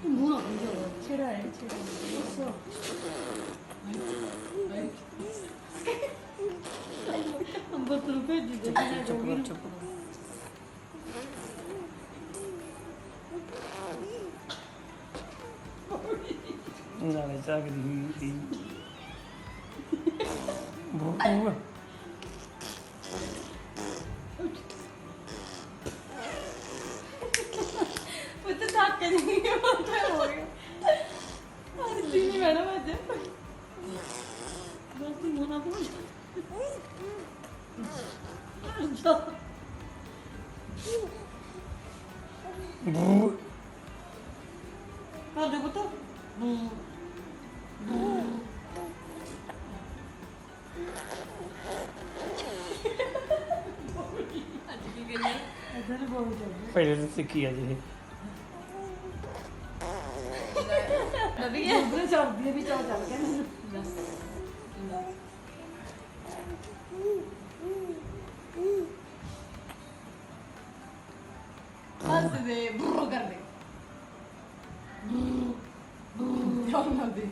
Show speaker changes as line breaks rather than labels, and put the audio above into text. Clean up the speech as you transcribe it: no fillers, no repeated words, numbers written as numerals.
뭐나 먼저 체라해 체라. 없어. 한번 더 빼주지.
ਚੁੱਪ ਕਰ ਚੁੱਪ ਕਰ ਨਾਲੇ ਝਾਕਦੀ ਹੋਈ ਸੀ ਬੂਆ
ਪੁੱਤ ਥੱਕ ਨਹੀਂ ਮੋਟਾ ਹੋ ਗਿਆ। ਅੱਜ ਨਹੀਂ ਮੈਡਮ ਅੱਜ ਬਸ ਮੋਨਾ ਬੋਲ
ਬੂ
ਕਰ ਦੇ ਪੁੱਤ ਅੱਜ ਕੀ ਕਰੀਏ ਇਧਰ ਬੋਲ ਜਾ
ਪਹਿਲੇ ਤੋਂ ਸਿੱਖੀ ਆ ਜੀ
ਨਵੀਂ ਹੈ ਉਧਰ ਚੱਲਦੀ ਹੈ ਵੀ ਚੱਲ ਚੱਲ ਕੇ ਹੱਸ ਦੇ ਬੁਰ ਕਰ ਦੇ ਬੁਰ ਜਾਉਂ ਨਾ ਦੇ